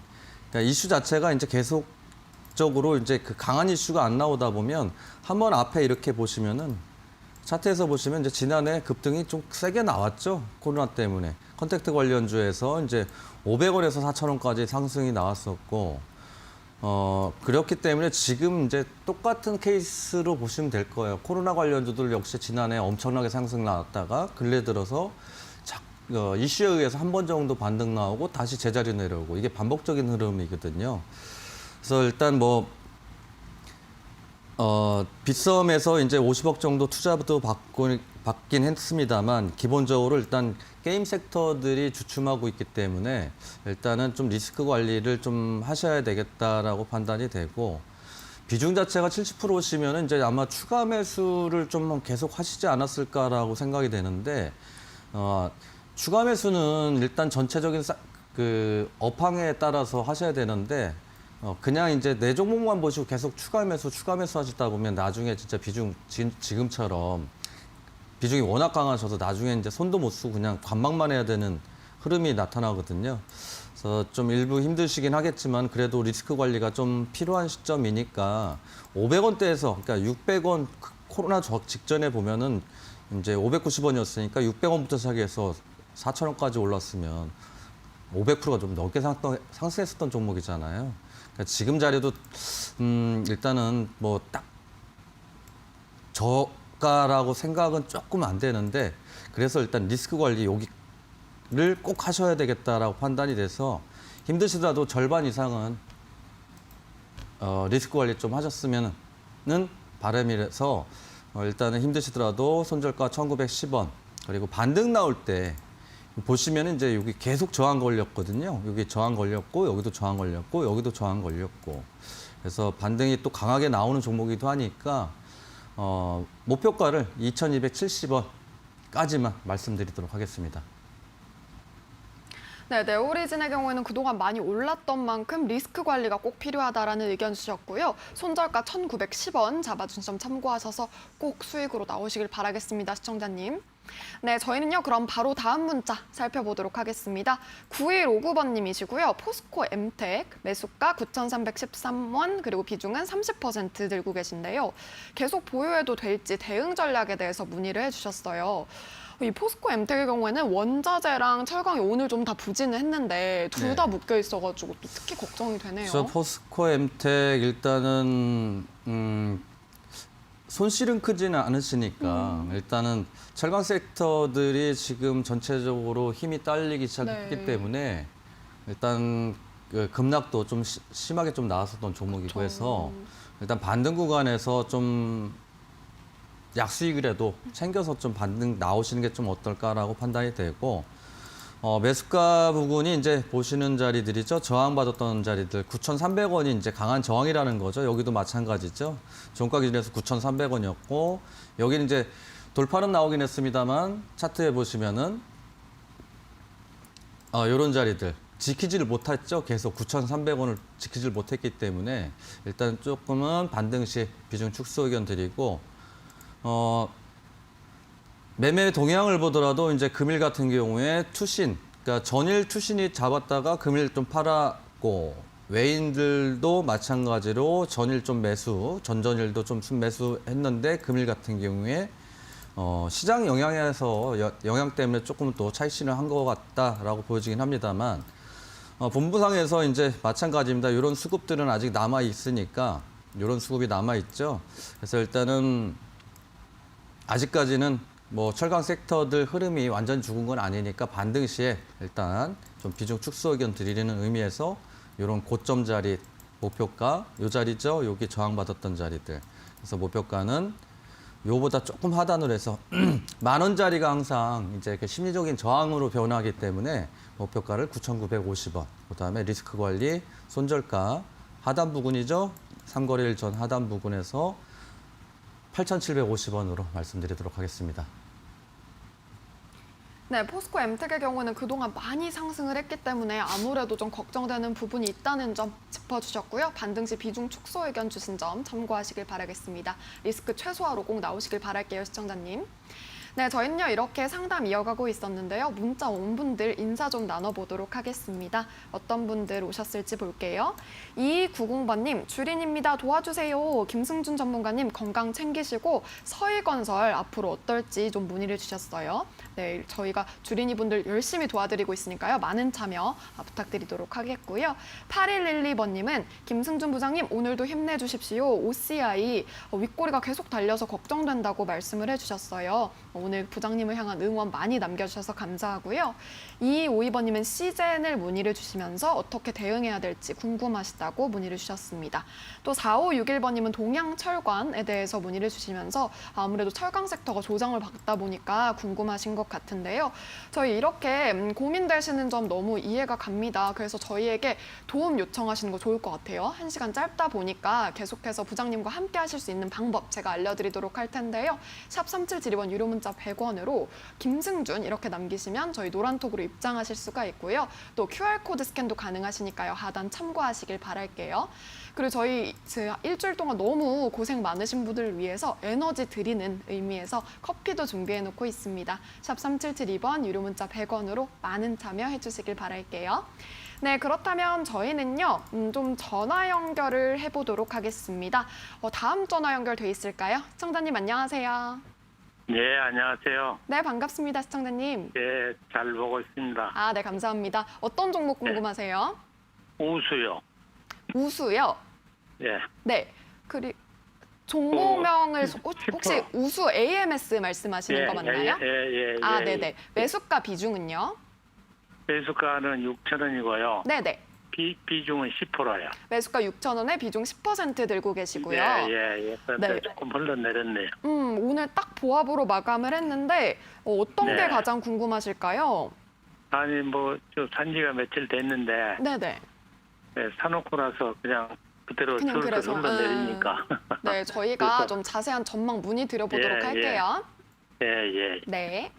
그러니까 이슈 자체가 이제 계속적으로 이제 그 강한 이슈가 안 나오다 보면 한번 앞에 이렇게 보시면은 차트에서 보시면 이제 지난해 급등이 좀 세게 나왔죠. 코로나 때문에. 컨택트 관련주에서 이제 500원에서 4,000원까지 상승이 나왔었고, 그렇기 때문에 지금 이제 똑같은 케이스로 보시면 될 거예요. 코로나 관련주들 역시 지난해 엄청나게 상승 나왔다가 근래 들어서 이슈에 의해서 한 번 정도 반등 나오고 다시 제자리 내려오고 이게 반복적인 흐름이거든요. 그래서 일단 뭐 빗썸에서 이제 50억 정도 투자도 받긴 했습니다만 기본적으로 일단 게임 섹터들이 주춤하고 있기 때문에 일단은 좀 리스크 관리를 좀 하셔야 되겠다라고 판단이 되고 비중 자체가 70%시면은 이제 아마 추가 매수를 좀 계속 하시지 않았을까라고 생각이 되는데 추가 매수는 일단 전체적인 그 업황에 따라서 하셔야 되는데 그냥 이제 내 종목만 보시고 계속 추가 매수 하시다 보면 나중에 진짜 비중 지금처럼 비중이 워낙 강하셔서 나중에 이제 손도 못 쓰고 그냥 관망만 해야 되는 흐름이 나타나거든요. 그래서 좀 일부 힘드시긴 하겠지만 그래도 리스크 관리가 좀 필요한 시점이니까 500원대에서 그러니까 600원 코로나 직전에 보면은 이제 590원이었으니까 600원부터 시작해서 4,000원까지 올랐으면 500%가 좀 넘게 상승했었던 종목이잖아요. 그러니까 지금 자리도 일단은 뭐 딱 저가라고 생각은 조금 안 되는데 그래서 일단 리스크 관리 여기를 꼭 하셔야 되겠다라고 판단이 돼서 힘드시더라도 절반 이상은 리스크 관리 좀 하셨으면은 바람이라서 일단은 힘드시더라도 손절가 1,910원 그리고 반등 나올 때 보시면은 이제 여기 계속 저항 걸렸거든요. 여기 저항 걸렸고 여기도 저항 걸렸고 여기도 저항 걸렸고 그래서 반등이 또 강하게 나오는 종목이기도 하니까 목표가를 2,270원까지만 말씀드리도록 하겠습니다. 네, 네오리진의 경우에는 그동안 많이 올랐던 만큼 리스크 관리가 꼭 필요하다라는 의견 주셨고요. 손절가 1,910원 잡아준 점 참고하셔서 꼭 수익으로 나오시길 바라겠습니다, 시청자님. 네, 저희는요, 그럼 바로 다음 문자 살펴보도록 하겠습니다. 9159번님이시고요. 포스코 엠텍 매수가 9,313원 그리고 비중은 30% 들고 계신데요. 계속 보유해도 될지 대응 전략에 대해서 문의를 해주셨어요. 이 포스코 엠텍의 경우에는 원자재랑 철강이 오늘 좀 다 부진을 했는데 둘 다 네. 묶여 있어가지고 또 특히 걱정이 되네요. 그래서 포스코 엠텍 일단은 손실은 크지는 않으시니까 일단은 철강 섹터들이 지금 전체적으로 힘이 딸리기 시작했기 네. 때문에 일단 그 급락도 좀 심하게 좀 나왔었던 종목이고 그렇죠. 해서 일단 반등 구간에서 좀 약수익이라도 챙겨서 좀 반등 나오시는 게 좀 어떨까라고 판단이 되고 매수가 부분이 이제 보시는 자리들이죠. 저항받았던 자리들 9,300원이 이제 강한 저항이라는 거죠. 여기도 마찬가지죠. 종가 기준에서 9,300원이었고 여기는 이제 돌파는 나오긴 했습니다만 차트에 보시면은 이런 자리들 지키지를 못했죠. 계속 9,300원을 지키지를 못했기 때문에 일단 조금은 반등 시 비중 축소 의견 드리고 매매 동향을 보더라도 이제 금일 같은 경우에 투신, 그러니까 전일 투신이 잡았다가 금일 좀 팔았고 외인들도 마찬가지로 전일 좀 매수, 전전일도 좀 순매수했는데 금일 같은 경우에 시장 영향에서 영향 때문에 조금 또 차익실현을 한 것 같다라고 보여지긴 합니다만 본부상에서 이제 마찬가지입니다. 이런 수급들은 아직 남아 있으니까 이런 수급이 남아 있죠. 그래서 일단은 아직까지는 뭐 철강 섹터들 흐름이 완전 죽은 건 아니니까 반등 시에 일단 좀 비중 축소 의견 드리는 의미에서 이런 고점 자리 목표가 요 자리죠. 여기 저항받았던 자리들. 그래서 목표가는 요보다 조금 하단으로 해서 10,000원짜리가 항상 이제 그 심리적인 저항으로 변하기 때문에 목표가를 9,950원. 그다음에 리스크 관리 손절가 하단 부근이죠. 삼거래일 전 하단 부근에서 8,750원으로 말씀드리도록 하겠습니다. 네, 포스코 엠텍의 경우는 그동안 많이 상승을 했기 때문에 아무래도 좀 걱정되는 부분이 있다는 점 짚어주셨고요. 반등시 비중 축소 의견 주신 점 참고하시길 바라겠습니다. 리스크 최소화로 꼭 나오시길 바랄게요, 시청자님. 네, 저희는요 이렇게 상담 이어가고 있었는데요. 문자 온 분들 인사 좀 나눠보도록 하겠습니다. 어떤 분들 오셨을지 볼게요. 2290번님, 주린입니다. 도와주세요. 김승준 전문가님 건강 챙기시고 서희건설 앞으로 어떨지 좀 문의를 주셨어요. 네, 저희가 주린이 분들 열심히 도와드리고 있으니까요. 많은 참여 부탁드리도록 하겠고요. 8112번님은 김승준 부장님 오늘도 힘내주십시오. OCI 윗꼬리가 계속 달려서 걱정된다고 말씀을 해주셨어요. 오늘 부장님을 향한 응원 많이 남겨주셔서 감사하고요. 2252번님은 시젠을 문의를 주시면서 어떻게 대응해야 될지 궁금하시다고 문의를 주셨습니다. 또 4561번님은 동양철관에 대해서 문의를 주시면서 아무래도 철강 섹터가 조정을 받다 보니까 궁금하신 것 같은데요. 저희 이렇게 고민되시는 점 너무 이해가 갑니다. 그래서 저희에게 도움 요청하시는 거 좋을 것 같아요. 1시간 짧다 보니까 계속해서 부장님과 함께 하실 수 있는 방법 제가 알려드리도록 할 텐데요. 샵 3772번 유료 문자 100원으로 김승준 이렇게 남기시면 저희 노란톡으로 입장하실 수가 있고요. 또 QR코드 스캔도 가능하시니까요. 하단 참고하시길 바랄게요. 그리고 저희 일주일 동안 너무 고생 많으신 분들을 위해서 에너지 드리는 의미에서 커피도 준비해놓고 있습니다. 샵 3772번 유료 문자 100원으로 많은 참여해 주시길 바랄게요. 네, 그렇다면 저희는요, 좀 전화 연결을 해보도록 하겠습니다. 다음 전화 연결돼 있을까요? 시청자님 안녕하세요. 네, 안녕하세요. 네, 반갑습니다, 시청자님. 네, 잘 보고 있습니다. 아, 네, 감사합니다. 어떤 종목 궁금하세요? 우수요. 우수요? 예. 네, 그리고 종목명을 혹시 10%. 우수 AMS 말씀하시는 거 맞나요? 예. 아, 네네. 매수가 비중은요? 매수가는 6,000원이고요. 네네. 비중은 10%예요. 매수가 6,000원에 비중 10% 들고 계시고요. 예. 그런데 네. 조금 흘러내렸네요. 오늘 딱 보합으로 마감을 했는데 어떤 게 네. 가장 궁금하실까요? 아니, 저 산지가 며칠 됐는데, 네네. 네, 사놓고 나서 그냥 그대로 그냥 슬슬 그래서, 흘러내리니까. 네, 저희가 그래서- 좀 자세한 전망 문의 드려보도록 예, 할게요. 예. 네.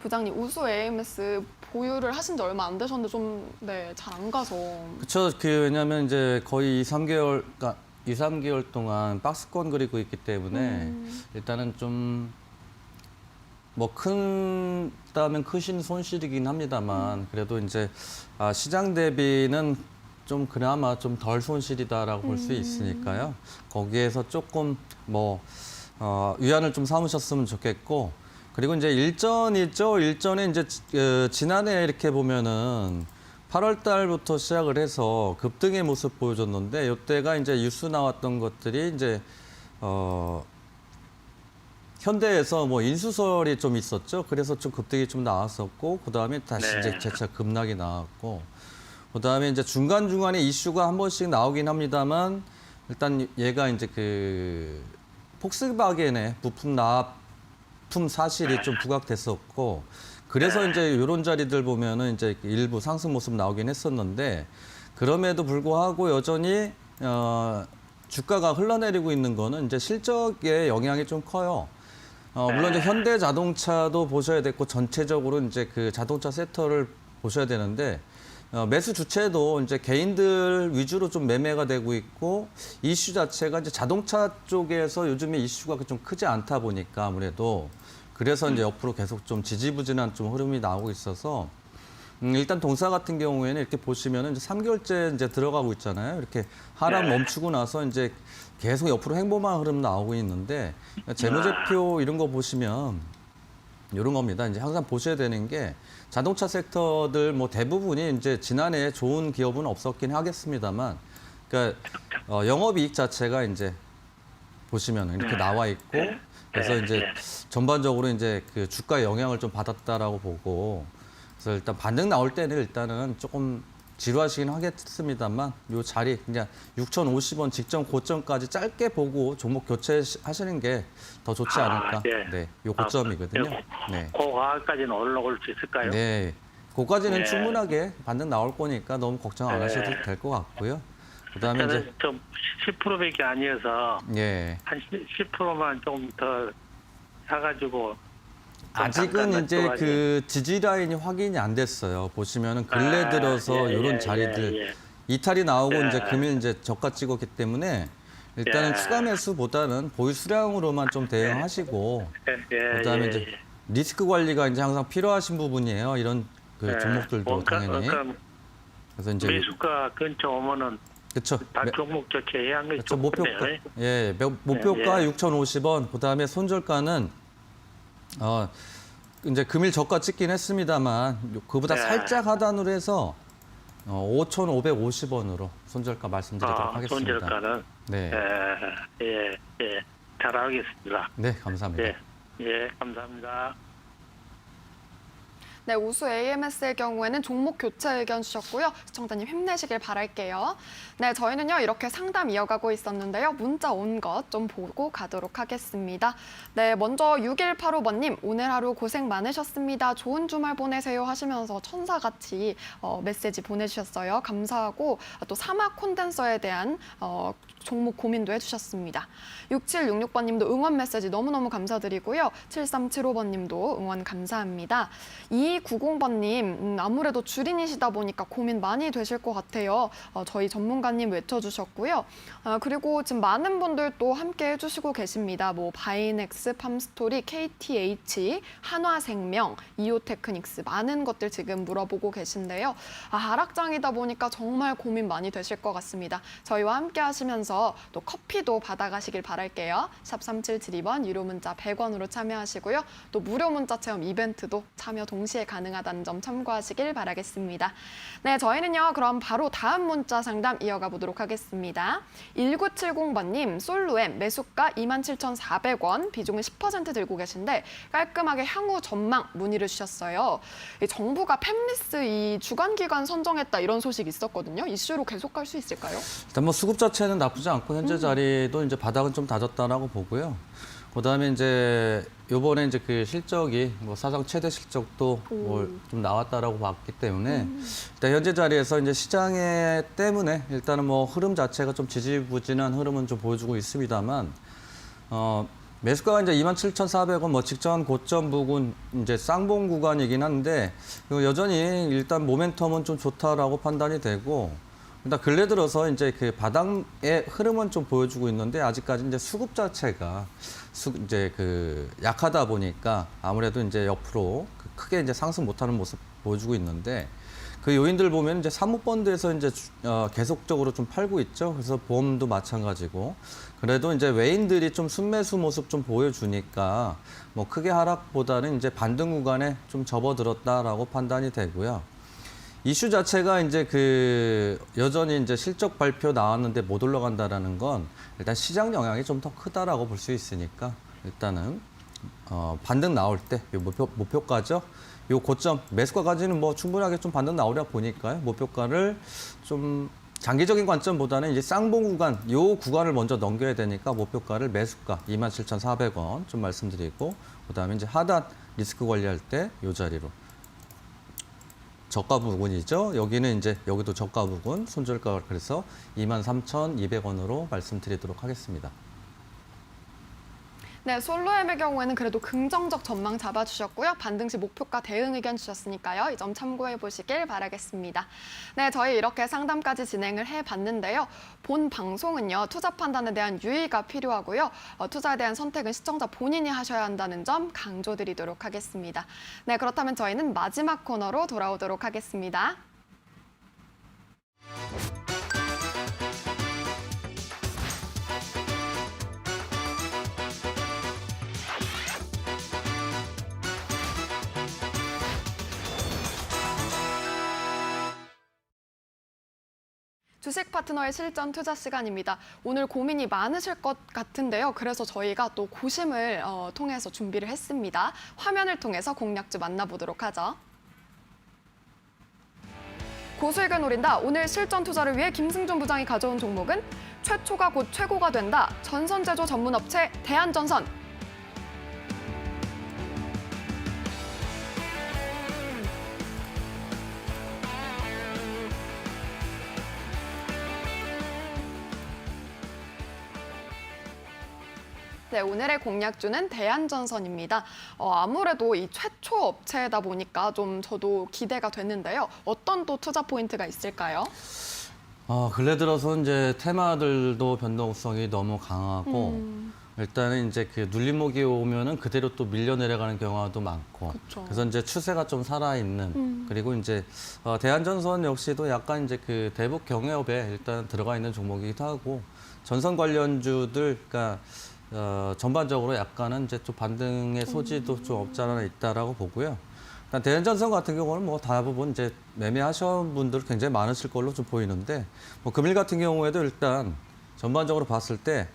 부장님, 우수 AMS 보유를 하신 지 얼마 안 되셨는데 좀, 네, 잘 안 가서. 그렇죠. 왜냐하면 이제 거의 3개월, 그러니까 2, 3개월 동안 박스권 그리고 있기 때문에 일단은 좀 뭐 큰다면 크신 손실이긴 합니다만 그래도 이제 시장 대비는 좀 그나마 좀 덜 손실이다라고 볼 수 있으니까요. 거기에서 조금 위안을 좀 삼으셨으면 좋겠고 그리고 이제 일전이죠. 일전에 이제 지난해 이렇게 보면은 8월 달부터 시작을 해서 급등의 모습 보여줬는데 이때가 이제 뉴스 나왔던 것들이 이제 현대에서 뭐 인수설이 좀 있었죠. 그래서 좀 급등이 좀 나왔었고 그다음에 다시 네. 이제 재차 급락이 나왔고 그다음에 이제 중간중간에 이슈가 한 번씩 나오긴 합니다만 일단 얘가 이제 그 폭스바겐의 부품 납품 사실이 좀 부각됐었고 그래서 이제 이런 자리들 보면은 이제 일부 상승 모습 나오긴 했었는데 그럼에도 불구하고 여전히 주가가 흘러내리고 있는 거는 이제 실적에 영향이 좀 커요. 물론 이제 현대 자동차도 보셔야 되고 전체적으로 이제 그 자동차 섹터를 보셔야 되는데 매수 주체도 이제 개인들 위주로 좀 매매가 되고 있고 이슈 자체가 이제 자동차 쪽에서 요즘에 이슈가 좀 크지 않다 보니까 아무래도 그래서 이제 옆으로 계속 좀 지지부진한 좀 흐름이 나오고 있어서 일단 동사 같은 경우에는 이렇게 보시면은 이제 3개월째 이제 들어가고 있잖아요. 이렇게 하락 멈추고 나서 이제 계속 옆으로 행보만 흐름 나오고 있는데 재무제표 이런 거 보시면 이런 겁니다. 이제 항상 보셔야 되는 게 자동차 섹터들 뭐 대부분이 이제 지난해 좋은 기업은 없었긴 하겠습니다만 그러니까 영업이익 자체가 이제 보시면 이렇게 나와 있고 그래서 이제 전반적으로 이제 그 주가에 영향을 좀 받았다라고 보고 그래서 일단 반등 나올 때는 일단은 조금 지루하시긴 하겠습니다만 요 자리 그냥 6,050원 직전 고점까지 짧게 보고 종목 교체하시는 게 더 좋지 않을까. 예. 네, 요 고점이거든요. 네. 고가까지는 올라올 수 있을까요? 네. 그거까지는 네. 충분하게 반등 나올 거니까 너무 걱정 안 하셔도 될 것 같고요. 그다음에 이제 저는 좀 10%밖에 아니어서 예. 한 10%만 좀 더 사가지고 아직은 잠깐만 이제 또 그 지지 라인이 확인이 안 됐어요. 보시면은 근래 들어서 이런 자리들 이탈이 나오고 예. 이제 금일 이제 저가 찍었기 때문에 일단은 예. 추가 매수보다는 보유 수량으로만 좀 대응하시고 그다음에 이제 리스크 관리가 이제 항상 필요하신 부분이에요. 이런 그 종목들도 당연히. 그래서 이제 매수가 근처 오면은 그렇죠. 종목 교체해야 하는 게 그렇죠. 목표가 예, 목표가 6,050원. 그다음에 손절가는 이제 금일 저가 찍긴 했습니다만 그보다 네. 살짝 하단으로 해서 5,550원으로 손절가 말씀드리도록 하겠습니다. 손절가는 네. 예, 잘하겠습니다. 네, 감사합니다. 예, 감사합니다. 네, 우수 AMS의 경우에는 종목 교체 의견 주셨고요. 시청자님 힘내시길 바랄게요. 네, 저희는요 이렇게 상담 이어가고 있었는데요. 문자 온 것 좀 보고 가도록 하겠습니다. 네, 먼저 6185번님 오늘 하루 고생 많으셨습니다. 좋은 주말 보내세요 하시면서 천사같이 메시지 보내주셨어요. 감사하고 또 사막 콘덴서에 대한 종목 고민도 해주셨습니다. 6766번님도 응원 메시지 너무너무 감사드리고요. 7375번님도 응원 감사합니다. 2290번님 아무래도 주린이시다 보니까 고민 많이 되실 것 같아요. 저희 전문가님 외쳐주셨고요. 그리고 지금 많은 분들 또 함께 해주시고 계십니다. 뭐 바이넥스, 팜스토리, KTH, 한화생명, 이오테크닉스 많은 것들 지금 물어보고 계신데요. 하락장이다 보니까 정말 고민 많이 되실 것 같습니다. 저희와 함께 하시면서 또 커피도 받아가시길 바랄게요. 샵 3772번 유료 문자 100원으로 참여하시고요. 또 무료 문자 체험 이벤트도 참여 동시에 가능하다는 점 참고하시길 바라겠습니다. 네, 저희는요 그럼 바로 다음 문자 상담 이어가 보도록 하겠습니다. 1970번님 솔루엠 매수가 27,400원 비중은 10% 들고 계신데 깔끔하게 향후 전망 문의를 주셨어요. 정부가 팹리스 이 주간기간 선정했다 이런 소식 있었거든요. 이슈로 계속 갈 수 있을까요? 일단 뭐 수급 자체는 나쁘지 않고 현재 자리도 이제 바닥은 좀 다졌다라고 보고요. 그다음에 이제 요번에 이제 그 실적이 뭐 사상 최대 실적도 뭐 좀 나왔다라고 봤기 때문에 일단 현재 자리에서 이제 시장에 때문에 일단은 뭐 흐름 자체가 좀 지지부진한 흐름은 좀 보여주고 있습니다만 매수가가 이제 27,400원 뭐 직전 고점 부근 이제 쌍봉 구간이긴 한데 여전히 일단 모멘텀은 좀 좋다라고 판단이 되고 일단 근래 들어서 이제 그 바닥의 흐름은 좀 보여주고 있는데 아직까지 이제 수급 자체가 이제 그 약하다 보니까 아무래도 이제 옆으로 크게 이제 상승 못하는 모습 보여주고 있는데 그 요인들 보면 이제 사모펀드에서 이제 계속적으로 좀 팔고 있죠. 그래서 보험도 마찬가지고. 그래도 이제 외인들이 좀 순매수 모습 좀 보여주니까 뭐 크게 하락보다는 이제 반등 구간에 좀 접어들었다라고 판단이 되고요. 이슈 자체가 이제 그 여전히 이제 실적 발표 나왔는데 못 올라간다라는 건 일단 시장 영향이 좀 더 크다라고 볼 수 있으니까 일단은 반등 나올 때 요 목표가죠. 요 고점 매수가까지는 뭐 충분하게 좀 반등 나오려 보니까요. 목표가를 좀 장기적인 관점보다는 이제 쌍봉 구간 요 구간을 먼저 넘겨야 되니까 목표가를 매수가 27,400원 좀 말씀드리고 그다음에 이제 하단 리스크 관리할 때 요 자리로 저가 부분이죠. 여기는 이제 여기도 저가 부분 손절가 그래서 23,200원으로 말씀드리도록 하겠습니다. 네, 솔로엠의 경우에는 그래도 긍정적 전망 잡아주셨고요. 반등 시 목표가 대응 의견 주셨으니까요. 이 점 참고해 보시길 바라겠습니다. 네, 저희 이렇게 상담까지 진행을 해봤는데요. 본 방송은요. 투자 판단에 대한 유의가 필요하고요. 투자에 대한 선택은 시청자 본인이 하셔야 한다는 점 강조드리도록 하겠습니다. 네, 그렇다면 저희는 마지막 코너로 돌아오도록 하겠습니다. 주식 파트너의 실전 투자 시간입니다. 오늘 고민이 많으실 것 같은데요. 그래서 저희가 또 고심을 통해서 준비를 했습니다. 화면을 통해서 공략주 만나보도록 하죠. 고수익을 노린다. 오늘 실전 투자를 위해 김승준 부장이 가져온 종목은 최초가 곧 최고가 된다. 전선제조 전문업체 대한전선. 네, 오늘의 공략주는 대한전선입니다. 아무래도 이 최초 업체다 보니까 좀 저도 기대가 됐는데요. 어떤 또 투자 포인트가 있을까요? 근래 들어서 이제 테마들도 변동성이 너무 강하고 일단은 이제 그 눌림목이 오면은 그대로 또 밀려 내려가는 경우도 많고 그쵸. 그래서 이제 추세가 좀 살아있는 그리고 이제 대한전선 역시도 약간 이제 그 대북 경협에 일단 들어가 있는 종목이기도 하고 전선 관련주들 그러니까 전반적으로 약간은 이제 좀 반등의 소지도 좀 없지 않아 있다라고 보고요. 대한전선 같은 경우는 뭐 대부분 이제 매매하신 분들 굉장히 많으실 걸로 좀 보이는데 뭐 금일 같은 경우에도 일단 전반적으로 봤을 때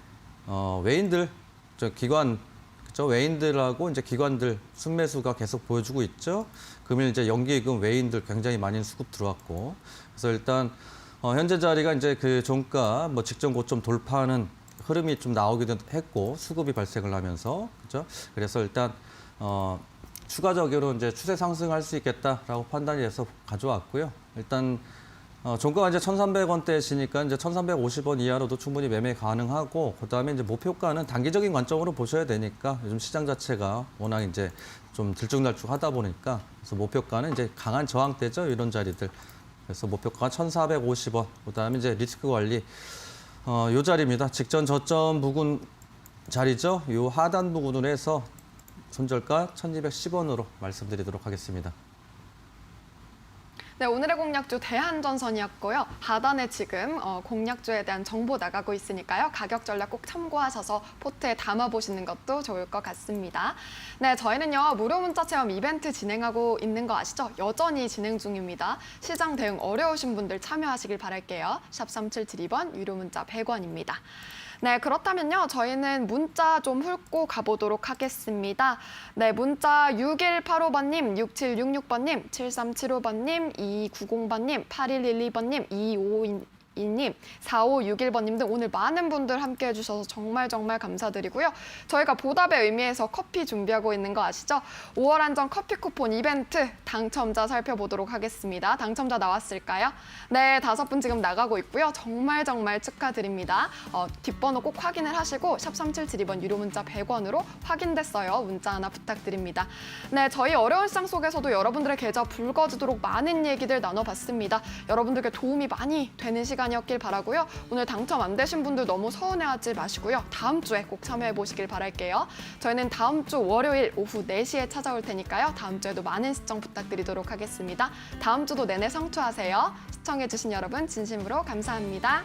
외인들 저 기관 그죠 외인들하고 이제 기관들 순매수가 계속 보여주고 있죠. 금일 이제 연기금 외인들 굉장히 많이 수급 들어왔고 그래서 일단 현재 자리가 이제 그 종가 뭐 직전 고점 돌파하는 흐름이 좀 나오기도 했고 수급이 발생을 하면서 그죠. 그래서 일단 추가적으로 이제 추세 상승할 수 있겠다라고 판단이 돼서 가져왔고요. 일단 종가가 이제 1,300원대시니까 이제 1,350원 이하로도 충분히 매매 가능하고 그다음에 이제 목표가는 단기적인 관점으로 보셔야 되니까 요즘 시장 자체가 워낙 이제 좀 들쭉날쭉하다 보니까 그래서 목표가는 이제 강한 저항대죠 이런 자리들. 그래서 목표가가 1,450원. 그다음에 이제 리스크 관리 요 자리입니다. 직전 저점 부근 자리죠. 요 하단 부근으로 해서 손절가 1,210원으로 말씀드리도록 하겠습니다. 네, 오늘의 공략주 대한전선이었고요. 하단에 지금 공략주에 대한 정보 나가고 있으니까요. 가격 전략 꼭 참고하셔서 포트에 담아보시는 것도 좋을 것 같습니다. 네, 저희는요. 무료 문자 체험 이벤트 진행하고 있는 거 아시죠? 여전히 진행 중입니다. 시장 대응 어려우신 분들 참여하시길 바랄게요. 샵 3772번 유료 문자 100원입니다. 네, 그렇다면요. 저희는 문자 좀 훑고 가보도록 하겠습니다. 네, 문자 6185번님, 6766번님, 7375번님, 2290번님, 8112번님, 2552님, 4561번님 등 오늘 많은 분들 함께 해주셔서 정말 감사드리고요. 저희가 보답의 의미에서 커피 준비하고 있는 거 아시죠? 5월 한정 커피 쿠폰 이벤트 당첨자 살펴보도록 하겠습니다. 당첨자 나왔을까요? 네, 5분 지금 나가고 있고요. 정말 축하드립니다. 뒷번호 꼭 확인을 하시고 샵 3772번 유료 문자 100원으로 확인됐어요. 문자 하나 부탁드립니다. 네, 저희 어려운 시장 속에서도 여러분들의 계좌 붉어지도록 많은 얘기들 나눠봤습니다. 여러분들께 도움이 많이 되는 시간이 당첨만이었길 바라고요. 오늘 당첨 안 되신 분들 너무 서운해하지 마시고요. 다음 주에 꼭 참여해 보시길 바랄게요. 저희는 다음 주 월요일 오후 4시에 찾아올 테니까요. 다음 주에도 많은 시청 부탁드리도록 하겠습니다. 다음 주도 내내 성투하세요. 시청해주신 여러분 진심으로 감사합니다.